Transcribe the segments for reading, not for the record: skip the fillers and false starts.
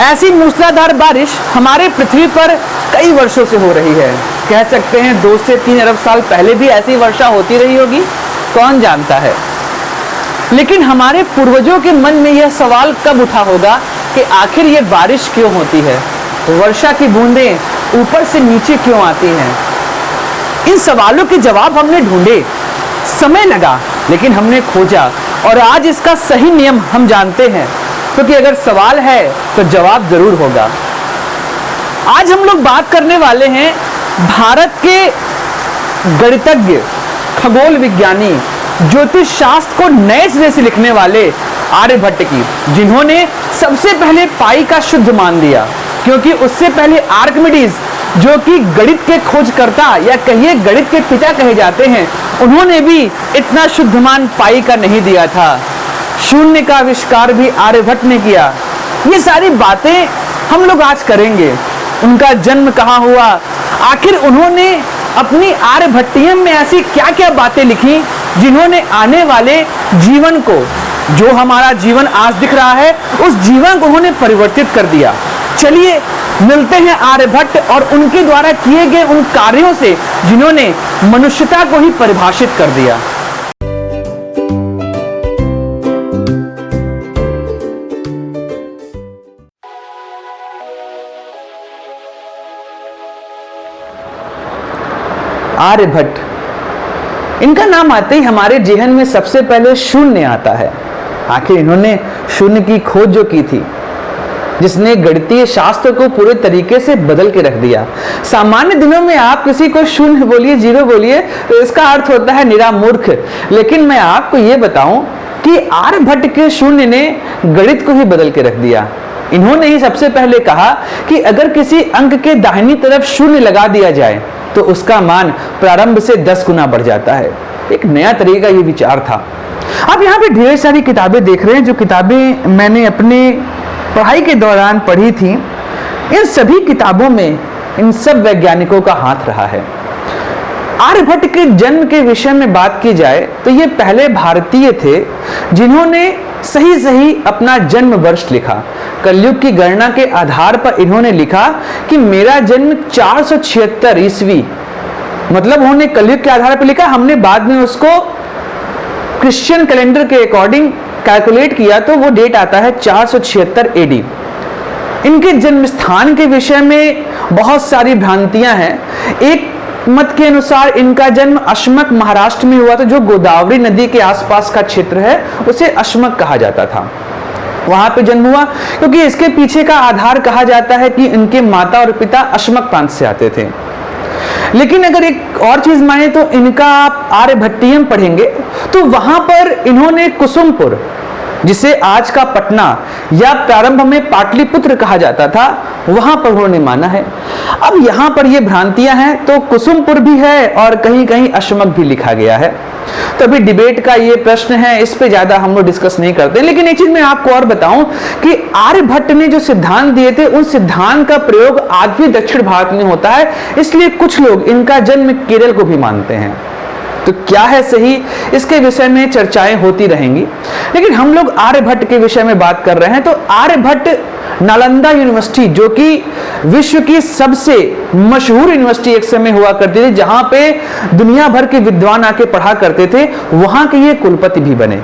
ऐसी मूसलाधार बारिश हमारे पृथ्वी पर कई वर्षों से हो रही है। कह सकते हैं 2 से 3 अरब साल पहले भी ऐसी वर्षा होती रही होगी, कौन जानता है। लेकिन हमारे पूर्वजों के मन में यह सवाल कब उठा होगा कि आखिर ये बारिश क्यों होती है, वर्षा की बूंदें ऊपर से नीचे क्यों आती हैं। इन सवालों के जवाब हमने ढूंढे, समय लगा, लेकिन हमने खोजा और आज इसका सही नियम हम जानते हैं, क्योंकि अगर सवाल है तो जवाब जरूर होगा। आज हम लोग बात करने वाले हैं भारत के गणितज्ञ, खगोल विज्ञानी, ज्योतिष शास्त्र को नए सिरे से लिखने वाले आर्यभट्ट की, जिन्होंने सबसे पहले पाई का शुद्ध मान दिया, क्योंकि उससे पहले आर्किमिडीज, जो कि गणित के खोजकर्ता या कहिए गणित के पिता कहे जाते हैं, उन्होंने भी इतना शुद्ध मान पाई का नहीं दिया था। शून्य का आविष्कार भी आर्यभट्ट ने किया। ये सारी बातें हम लोग आज करेंगे। उनका जन्म कहाँ हुआ, आखिर उन्होंने अपनी आर्यभट्टियम में ऐसी क्या क्या बातें लिखी जिन्होंने आने वाले जीवन को, जो हमारा जीवन आज दिख रहा है, उस जीवन को उन्होंने परिवर्तित कर दिया। चलिए मिलते हैं आर्यभट्ट और उनके द्वारा किए गए उन कार्यों से जिन्होंने मनुष्यता को ही परिभाषित कर दिया। आर्यभट्ट, इनका नाम आते ही हमारे जेहन में सबसे पहले शून्य आता है। आखिर इन्होंने शून्य की खोज जो की थी, जिसने गणितीय शास्त्र को पूरे तरीके से बदल के रख दिया। सामान्य दिनों में आप किसी को शून्य बोलिए, जीरो बोलिए, तो इसका अर्थ होता है निरा मूर्ख। लेकिन मैं आपको यह बताऊं कि आर्यभट्ट के शून्य ने गणित को ही बदल के रख दिया। इन्होंने ही सबसे पहले कहा कि अगर किसी अंक के दाहिनी तरफ शून्य लगा दिया जाए तो उसका मान प्रारंभ से 10 गुना बढ़ जाता है। एक नया तरीके का ये विचार था। आप यहाँ पे ढेर सारी किताबें देख रहे हैं, जो किताबें मैंने अपने पढ़ाई के दौरान पढ़ी थी। इन सभी किताबों में इन सब वैज्ञानिकों का हाथ रहा है। आर्यभट्ट के जन्म के विषय में बात की जाए तो ये पहले भारतीय थे जिन्होंने सही अपना जन्म वर्ष लिखा। कलयुग की गणना के आधार पर इन्होंने लिखा कि मेरा जन्म 476 ईस्वी, मतलब उन्होंने कलयुग के आधार पर लिखा। हमने बाद में उसको क्रिश्चियन कैलेंडर के अकॉर्डिंग कैलकुलेट किया तो वो डेट आता है 476 एडी। इनके जन्म स्थान के विषय में बहुत सारी भ्रांतियां हैं। एक मत के अनुसार इनका जन्म अशमक महाराष्ट्र में हुआ था, जो गोदावरी नदी के आसपास का क्षेत्र है, उसे अशमक कहा जाता था। वहां पे जन्म हुआ क्योंकि इसके पीछे का आधार कहा जाता है कि इनके माता और पिता अशमक प्रांत से आते थे। लेकिन अगर एक और चीज माने तो इनका आप आर्यभट्टियम पढ़ेंगे तो वहां पर इन्होंने कुसुमपुर, जिसे आज का पटना या प्रारंभ में पाटलिपुत्र कहा जाता था, वहां पर उन्होंने माना है। अब यहां पर ये भ्रांतियां हैं, तो कुसुमपुर भी है और कहीं कहीं अशमक भी लिखा गया है। तो अभी डिबेट का ये प्रश्न है, इस पे ज्यादा हम लोग डिस्कस नहीं करते। लेकिन एक चीज मैं आपको और बताऊं कि आर्यभट्ट ने जो सिद्धांत दिए थे, उन सिद्धांत का प्रयोग आज भी दक्षिण भारत में होता है। इसलिए कुछ लोग इनका जन्म केरल को भी मानते हैं। तो क्या है सही, इसके विषय में चर्चाएं होती रहेंगी। लेकिन हम लोग आर्यभट्ट के विषय में बात कर रहे हैं। तो आर्यभट्ट नालंदा यूनिवर्सिटी, जो कि विश्व की सबसे मशहूर यूनिवर्सिटी एक समय हुआ करती थी, जहां पे दुनिया भर के विद्वान आके पढ़ा करते थे, वहां के ये कुलपति भी बने।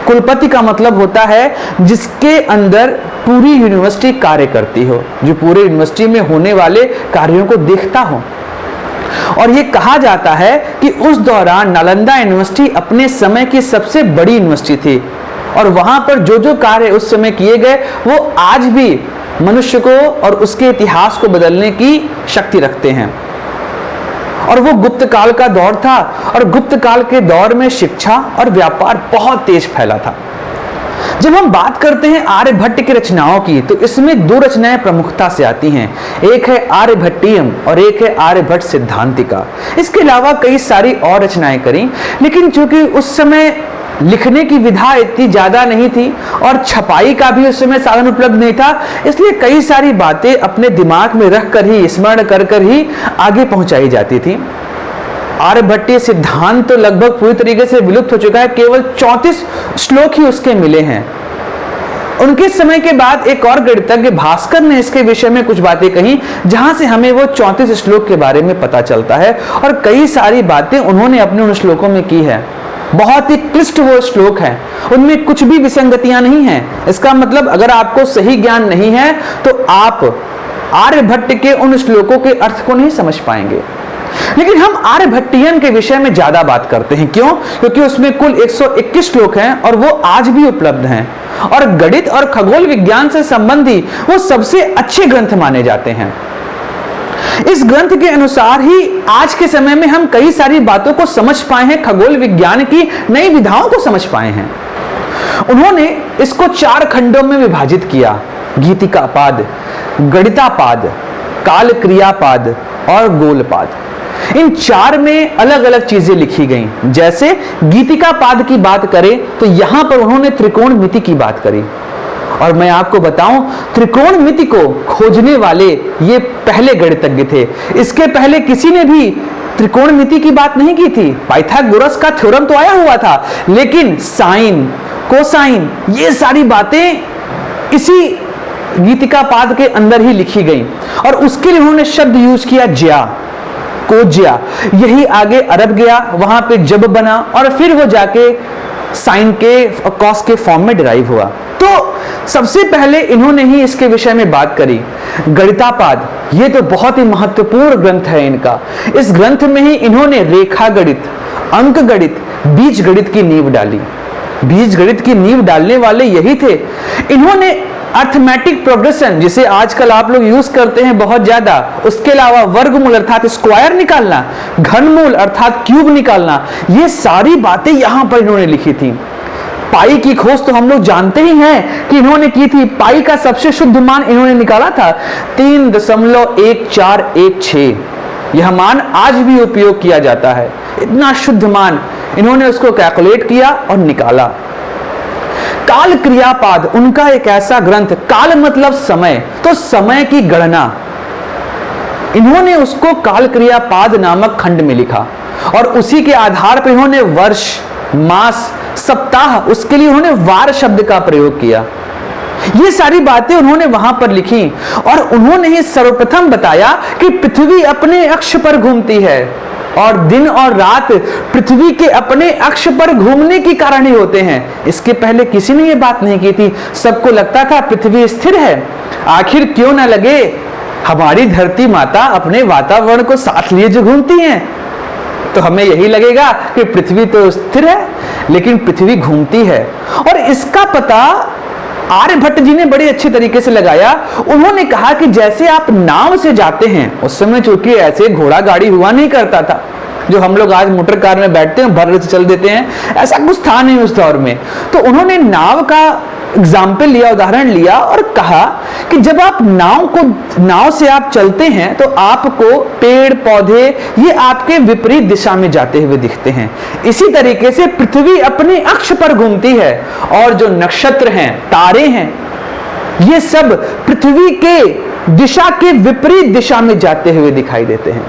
कुलपति का मतलब होता है जिसके अंदर पूरी यूनिवर्सिटी कार्य करती हो, जो पूरे यूनिवर्सिटी में होने वाले कार्यों को देखता हो। और ये कहा जाता है कि उस दौरान नालंदा यूनिवर्सिटी अपने समय की सबसे बड़ी यूनिवर्सिटी थी और वहां पर जो जो कार्य उस समय किए गए वो आज भी मनुष्य को और उसके इतिहास को बदलने की शक्ति रखते हैं। और वो गुप्त काल का दौर था और गुप्त काल के दौर में शिक्षा और व्यापार बहुत तेज फैला था। जब हम बात करते हैं आर्यभट्ट की रचनाओं की, तो इसमें 2 रचनाएं प्रमुखता से आती हैं। एक है आर्यभट्टियम और एक है आर्यभट्ट सिद्धांतिका। इसके अलावा कई सारी और रचनाएं करी, लेकिन चूंकि उस समय लिखने की विधा इतनी ज्यादा नहीं थी और छपाई का भी उस समय साधन उपलब्ध नहीं था, इसलिए कई सारी बातें अपने दिमाग में रख कर ही, स्मरण कर कर ही आगे पहुंचाई जाती थी। आर्यभट्टीय सिद्धांत तो लगभग पूरी तरीके से विलुप्त हो चुका है, केवल 34 श्लोक ही उसके मिले हैं। उनके समय के बाद एक और गणितज्ञ भास्कर ने इसके विषय में कुछ बातें कही, जहां से हमें वो 34 श्लोक के बारे में पता चलता है और कई सारी बातें उन्होंने अपने उन श्लोकों में की है। बहुत ही क्लिष्ट वो श्लोक है, उनमें कुछ भी विसंगतियां नहीं है। इसका मतलब अगर आपको सही ज्ञान नहीं है तो आप आर्यभट्ट के उन श्लोकों के अर्थ को नहीं समझ पाएंगे। लेकिन हम आर्यभट्टियन के विषय में ज्यादा बात करते हैं। क्यों? क्योंकि उसमें कुल 121 श्लोक हैं और वो आज भी उपलब्ध हैं और गणित और खगोल विज्ञान से संबंधी वो सबसे अच्छे ग्रंथ माने जाते हैं। इस ग्रंथ के अनुसार ही आज के समय में हम कई सारी बातों को समझ पाए हैं, खगोल विज्ञान की नई विधाओं को समझ पाए हैं। उन्होंने इसको 4 खंडों में विभाजित किया: गीतिकापाद, गणितापाद, काल क्रियापाद और गोलपाद। इन 4 में अलग अलग चीजें लिखी गई। जैसे गीतिकापाद की बात करें तो यहां पर उन्होंने त्रिकोणमिति की बात करी, और मैं आपको बताऊं त्रिकोणमिति को खोजने वाले ये पहले गणितज्ञ थे। इसके पहले किसी ने भी त्रिकोणमिति की बात नहीं की थी। पाइथागोरस का थ्योरम तो आया हुआ था, लेकिन साइन, कोसाइन, ये सारी बातें इसी गीतिकापाद के अंदर ही लिखी गई। और उसके लिए उन्होंने शब्द यूज किया ज्या, कोज्या। यही आगे अरब गया, वहां पे जब बना और फिर वो जाके साइन के और कॉस के फॉर्म में डिराइव हुआ। तो सबसे पहले इन्होंने ही इसके विषय में बात करी। गणितापाद, ये तो बहुत ही महत्वपूर्ण ग्रंथ है इनका। इस ग्रंथ में ही इन्होंने रेखा गणित, अंक गणित, बीज गणित की नींव डाली। बीज गणित की नींव डालने वाले यही थे। इन्होंने अर्थमेटिक प्रोग्रेशन, जिसे आजकल आप लोग यूज करते हैं बहुत ज्यादा, उसके अलावा वर्गमूल अर्थात स्क्वायर निकालना, घनमूल अर्थात क्यूब निकालना, ये सारी बातें यहां पर इन्होंने लिखी थी। पाई की खोज तो हम लोग जानते ही हैं कि इन्होंने की थी। पाई का सबसे शुद्ध मान इन्होंने निकाला था 3.1416। यह मान आज भी उपयोग किया जाता है। इतना शुद्ध मान इन्होंने उसको कैलकुलेट किया और निकाला। काल क्रियापाद उनका एक ऐसा ग्रंथ, काल मतलब समय, तो समय की गणना, इन्होंने उसको काल क्रियापाद नामक खंड में लिखा और उसी के आधार पर इन्होंने वर्ष, मास, सप्ताह, उसके लिए उन्होंने वार शब्द का प्रयोग किया। ये सारी बातें उन्होंने वहां पर लिखी और उन्होंने ही सर्वप्रथम बताया कि पृथ्वी अपने अक्ष पर घूमती है और दिन और रात पृथ्वी के अपने अक्ष पर घूमने के कारण ही होते हैं। इसके पहले किसी ने ये बात नहीं की थी। सबको लगता था पृथ्वी स्थिर है। आखिर क्यों ना लगे, हमारी धरती माता अपने वातावरण को साथ लिए जो घूमती हैं, तो हमें यही लगेगा कि पृथ्वी तो स्थिर है, लेकिन पृथ्वी घूमती है। और इसका पता आर्यभट्ट जी ने बड़े अच्छे तरीके से लगाया। उन्होंने कहा कि जैसे आप नाव से जाते हैं, उस समय चूंकि ऐसे घोड़ा गाड़ी हुआ नहीं करता था, जो हम लोग आज मोटर कार में बैठते हैं भर से चल देते हैं, ऐसा कुछ था नहीं उस दौर में। तो उन्होंने नाव का एग्जाम्पल लिया, उदाहरण लिया और कहा कि जब आप नाव से आप चलते हैं तो आपको पेड़ पौधे ये आपके विपरीत दिशा में जाते हुए दिखते हैं। इसी तरीके से पृथ्वी अपने अक्ष पर घूमती है और जो नक्षत्र हैं, तारे हैं, ये सब पृथ्वी के दिशा के विपरीत दिशा में जाते हुए दिखाई देते हैं।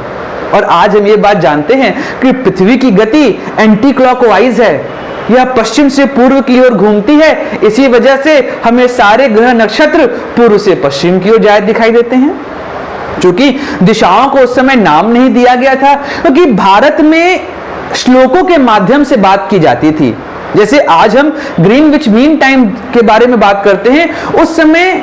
और आज हम ये बात जानते हैं कि पृथ्वी की गति एंटी क्लॉकवाइज है, यह पश्चिम से पूर्व की ओर घूमती है। इसी वजह से हमें सारे ग्रह नक्षत्र पूर्व से पश्चिम की ओर जाए दिखाई देते हैं। क्योंकि दिशाओं को उस समय नाम नहीं दिया गया था, क्योंकि भारत में श्लोकों के माध्यम से बात की जाती थी। जैसे आज हम ग्रीनविच मीन टाइम के बारे में बात करते हैं, उस समय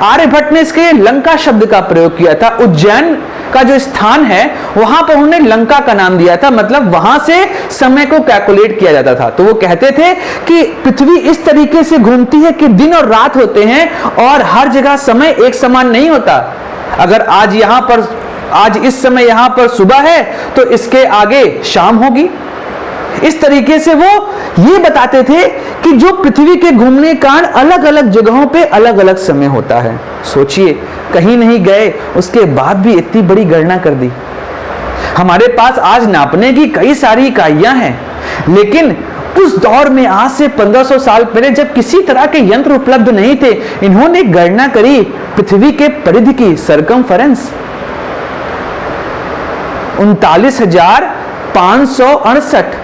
आर्यभट्ट ने इसके लिए लंका शब्द का प्रयोग किया था। उज्जैन का जो स्थान है वहां पर उन्होंने लंका का नाम दिया था, मतलब वहां से समय को कैलकुलेट किया जाता था। तो वो कहते थे कि पृथ्वी इस तरीके से घूमती है कि दिन और रात होते हैं और हर जगह समय एक समान नहीं होता। अगर आज इस समय यहां पर सुबह है तो इसके आगे शाम होगी। इस तरीके से वो ये बताते थे कि जो पृथ्वी के घूमने के कारण अलग अलग जगहों पे अलग अलग समय होता है। सोचिए, कहीं नहीं गए, उसके बाद भी इतनी बड़ी गणना कर दी। हमारे पास आज नापने की कई सारी इकाइयां हैं, लेकिन उस दौर में आज से 1500 साल पहले जब किसी तरह के यंत्र उपलब्ध नहीं थे, इन्होंने गणना करी पृथ्वी के परिधि की, सरकमफेरेंस 39,568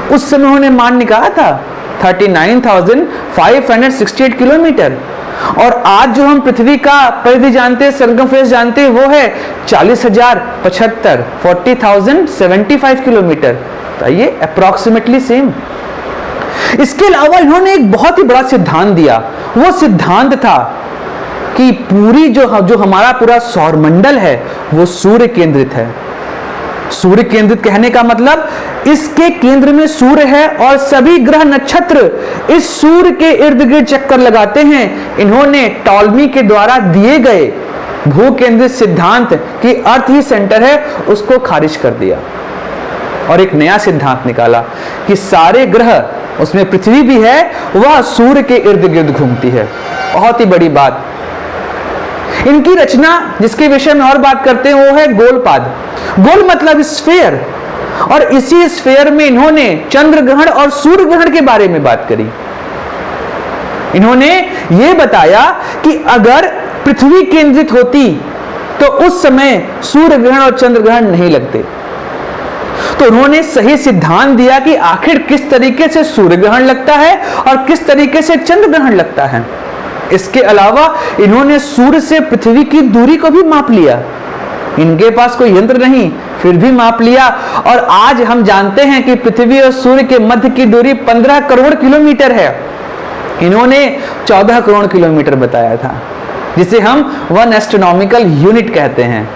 उस समय उन्होंने मान निकाला था। 39,568 किलोमीटर। और आज जो हम पृथ्वी का परिधि जानते हैं, सर्कमफ्रेंस जानते हैं, वो है 40,075 40,075 किलोमीटर। तो ये अप्रॉक्सीमेटली सेम। इसके अलावा इन्होंने एक बहुत ही बड़ा सिद्धांत दिया। वो सिद्धांत था कि पूरी जो हमारा पूरा सौरमंडल है वो सूर्य केंद्रित है। सूर्य केंद्रित कहने का मतलब इसके केंद्र में सूर्य है और सभी ग्रह नक्षत्र इस सूर्य के इर्द गिर्द चक्कर लगाते हैं। इन्होंने टॉलमी के द्वारा दिए गए भू केंद्रित सिद्धांत कि अर्थ ही सेंटर है उसको खारिज कर दिया और एक नया सिद्धांत निकाला कि सारे ग्रह, उसमें पृथ्वी भी है, वह सूर्य के इर्द गिर्द घूमती है। बहुत ही बड़ी बात। इनकी रचना जिसके विषय में और बात करते हैं वो है गोलपाद। गोल मतलब स्फेयर, और इसी स्फेयर में इन्होंने चंद्र ग्रहण और सूर्य ग्रहण के बारे में बात करी। इन्होंने यह बताया कि अगर पृथ्वी केंद्रित होती तो उस समय सूर्य ग्रहण और चंद्र ग्रहण नहीं लगते। तो उन्होंने सही सिद्धांत दिया कि आखिर किस तरीके से सूर्य ग्रहण लगता है और किस तरीके से चंद्र ग्रहण लगता है। इसके अलावा इन्होंने सूर्य से पृथ्वी की दूरी को भी माप लिया। इनके पास कोई यंत्र नहीं, फिर भी माप लिया। और आज हम जानते हैं कि पृथ्वी और सूर्य के मध्य की दूरी 15 करोड़ किलोमीटर है। इन्होंने 14 करोड़ किलोमीटर बताया था, जिसे हम 1 एस्ट्रोनॉमिकल यूनिट कहते हैं।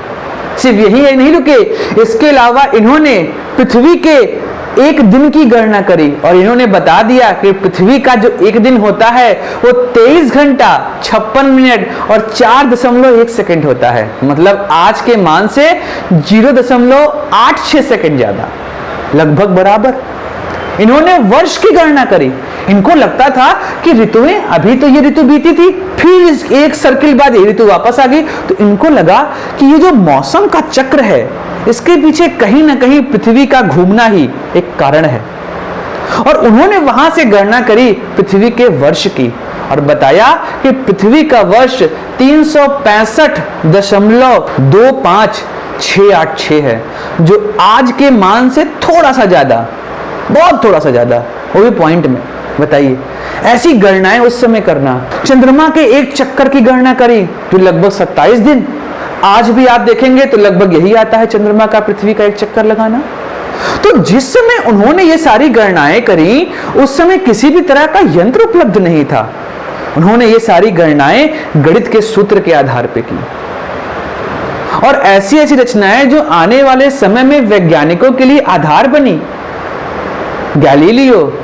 सिर्फ यही है नहीं रुके, इसके अलावा इन्होंने पृथ्वी के एक दिन की गणना करी और इन्होंने बता दिया कि पृथ्वी का जो एक दिन होता है वो 23 घंटा 56 मिनट और 4.1 सेकंड होता है। मतलब आज के मान से 0.86 सेकंड ज्यादा, लगभग बराबर। इन्होंने वर्ष की गणना करी। इनको लगता था कि ऋतुएं, अभी तो ये ऋतु बीती थी, फिर एक सर्किल बाद ये ऋतु वापस आ गई। तो इनको लगा कि ये जो मौसम का चक्र है इसके पीछे कहीं ना कहीं पृथ्वी का घूमना ही एक कारण है। और उन्होंने वहां से गणना करी पृथ्वी के वर्ष की और बताया कि पृथ्वी का वर्ष 365.25686 है, जो आज के मान से थोड़ा सा ज्यादा, बहुत थोड़ा सा ज्यादा, वो भी पॉइंट में। बताइए, ऐसी गणनाएं उस समय करना। चंद्रमा के एक चक्कर की गणना करी तो लगभग 27 दिन। आज भी आप देखेंगे तो लगभग यही आता है चंद्रमा का पृथ्वी का एक चक्कर लगाना। तो जिस समय उन्होंने ये सारी गणनाएं करी उस समय किसी भी तरह का यंत्र उपलब्ध नहीं था। उन्होंने ये सारी गणनाएं गणित के सूत्र के आधार पर की और ऐसी ऐसी रचनाएं जो आने वाले समय में वैज्ञानिकों के लिए आधार बनी। गैलीलियो,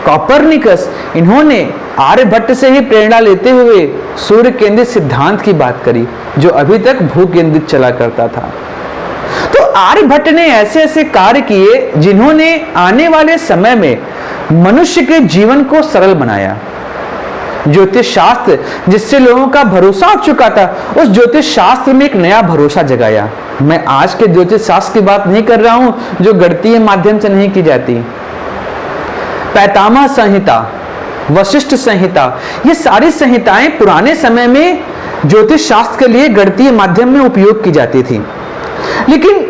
कॉपरनिकस, इन्होंने आर्यभट्ट से ही प्रेरणा लेते हुए सूर्य केंद्रित सिद्धांत की बात करी जो अभी तक भू केंद्रित चला करता था। तो आर्यभट्ट ने ऐसे ऐसे कार्य किए जिन्होंने आने वाले समय में मनुष्य के जीवन को सरल बनाया। ज्योतिष शास्त्र जिससे लोगों का भरोसा उठ चुका था, उस ज्योतिष शास्त्र में एक नया भरोसा जगाया। मैं आज के ज्योतिष शास्त्र की बात नहीं कर रहा हूं जो गणितीय माध्यम से नहीं की जाती। पैतामह संहिता, वशिष्ठ संहिता, ये सारी संहिताएं पुराने समय में ज्योतिष शास्त्र के लिए गणितीय माध्यम में उपयोग की जाती थी। लेकिन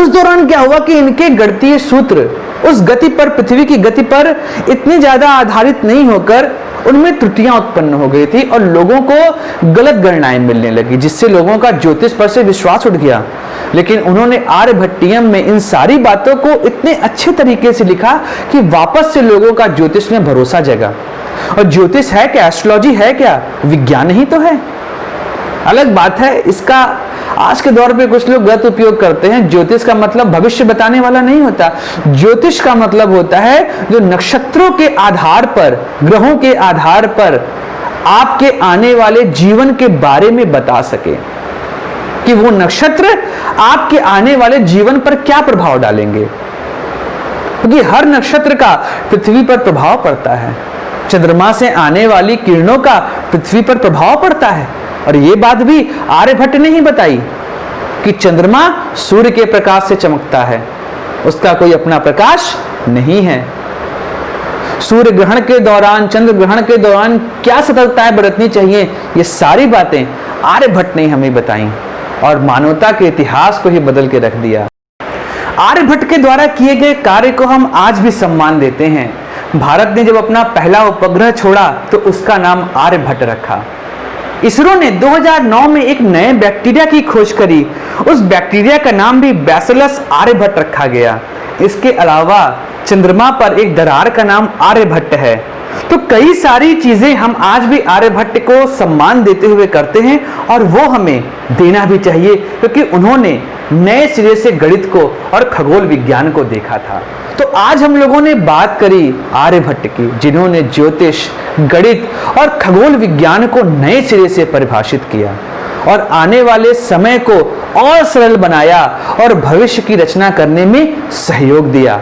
उस दौरान क्या हुआ कि इनके गणितीय सूत्र उस गति पर, पृथ्वी की गति पर इतनी ज्यादा आधारित नहीं होकर उनमें त्रुटियां उत्पन्न हो गई थी और लोगों को गलत गणनाएं मिलने लगी, जिससे लोगों का ज्योतिष पर से विश्वास उठ गया। लेकिन उन्होंने आर्यभट्टियम में इन सारी बातों को इतने अच्छे तरीके से लिखा कि वापस से लोगों का ज्योतिष में भरोसा जगा। और ज्योतिष है क्या, एस्ट्रोलॉजी है क्या, विज्ञान ही तो है। अलग बात है इसका आज के दौर पे कुछ लोग गलत उपयोग करते हैं। ज्योतिष का मतलब भविष्य बताने वाला नहीं होता। ज्योतिष का मतलब होता है जो नक्षत्रों के आधार पर, ग्रहों के आधार पर आपके आने वाले जीवन के बारे में बता सके कि वो नक्षत्र आपके आने वाले जीवन पर क्या प्रभाव डालेंगे। क्योंकि हर नक्षत्र का पृथ्वी पर प्रभाव पड़ता है। चंद्रमा से आने वाली किरणों का पृथ्वी पर प्रभाव पड़ता है। और ये बात भी आर्यभट्ट ने ही बताई कि चंद्रमा सूर्य के प्रकाश से चमकता है, उसका कोई अपना प्रकाश नहीं है। सूर्य ग्रहण के दौरान, चंद्र ग्रहण के दौरान क्या सतर्कताएं बरतनी चाहिए, ये सारी बातें आर्यभट्ट ने हमें बताई और मानवता के इतिहास को ही बदल के रख दिया। आर्यभट्ट के द्वारा किए गए कार्य को हम आज भी सम्मान देते हैं। भारत ने जब अपना पहला उपग्रह छोड़ा तो उसका नाम आर्यभट्ट रखा। इसरो ने 2009 में एक नए बैक्टीरिया की खोज करी। उस बैक्टीरिया का नाम भी बैसिलस आर्यभट्ट रखा गया। इसके अलावा चंद्रमा पर एक दरार का नाम आर्यभट्ट है। तो कई सारी चीजें हम आज भी आर्यभट्ट को सम्मान देते हुए करते हैं और वो हमें देना भी चाहिए, क्योंकि उन्होंने नए सिरे से गणित को और खगोल विज्ञान को देखा था। तो आज हम लोगों ने बात करी आर्यभट्ट की, जिन्होंने ज्योतिष, गणित और खगोल विज्ञान को नए सिरे से परिभाषित किया और आने वाले समय को और सरल बनाया और भविष्य की रचना करने में सहयोग दिया।